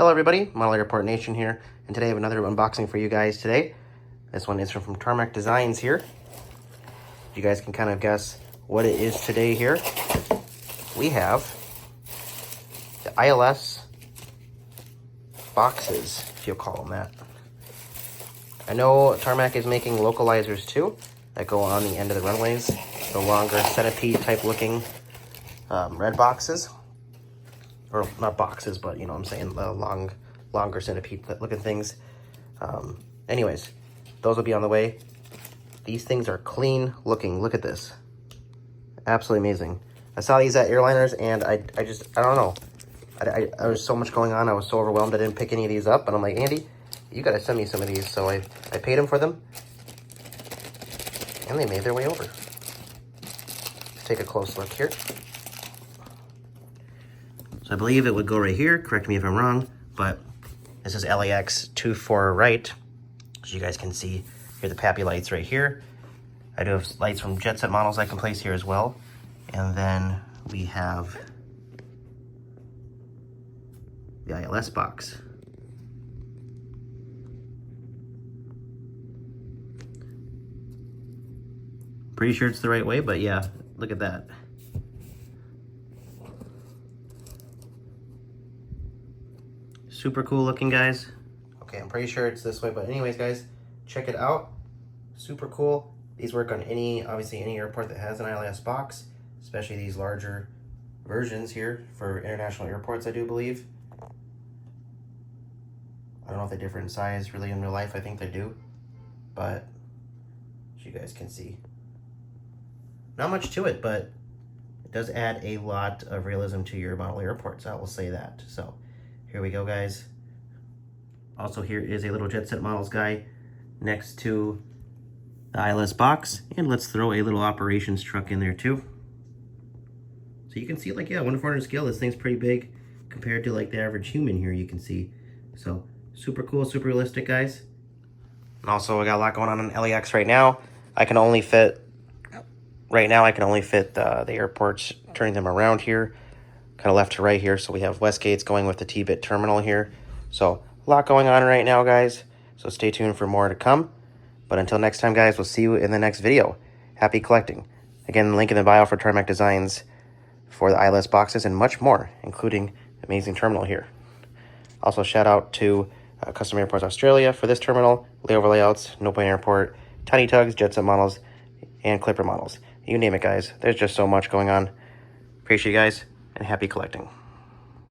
Hello everybody, Model Airport Nation here, and today I have another unboxing for you guys today. This one is from Tarmac Designs here. You guys can kind of guess what it is today here. We have the ILS Boxes, if you'll call them that. I know Tarmac is making localizers too, that go on the end of the runways. The longer centipede type looking red boxes. Or not boxes, but you know what I'm saying, longer centipede looking things. Anyways, those will be on the way. These things are clean looking. Look at this. Absolutely amazing. I saw these at airliners and I don't know. There was so much going on. I was so overwhelmed I didn't pick any of these up. And I'm like, Andy, you got to send me some of these. So I paid him for them. And they made their way over. Let's take a close look here. So I believe it would go right here. Correct me if I'm wrong. But this is LAX 24 right. So you guys can see here the Pappy lights right here. I do have lights from jet set models I can place here as well. And then we have the ILS box. Pretty sure it's the right way, but yeah, look at that. Super cool looking, guys. Okay, I'm pretty sure it's this way, but anyways, guys, check it out. Super cool. These work on obviously any airport that has an ILS box, especially these larger versions here for international airports, I do believe. I don't know if they differ in size really in real life. I think they do, but as you guys can see, not much to it, but it does add a lot of realism to your model airports. I will say that. So here we go, guys. Also, here is a little jet set models guy next to the ILS box, and let's throw a little operations truck in there too. So you can see, like, yeah, 1/400 scale. This thing's pretty big compared to like the average human here. You can see, so super cool, super realistic, guys. And also, I got a lot going on in LAX right now. I can only fit the airports, turning them around here, kind of left to right here. So we have Westgate's going with the T-bit terminal here. So a lot going on right now, guys. So stay tuned for more to come. But until next time, guys, we'll see you in the next video. Happy collecting. Again, link in the bio for Tarmac Designs for the ILS boxes and much more, including amazing terminal here. Also, shout out to Custom Airports Australia for this terminal, layover layouts, No Point Airport, Tiny Tugs, Jet Set models, and Clipper models. You name it, guys. There's just so much going on. Appreciate you guys, and happy collecting.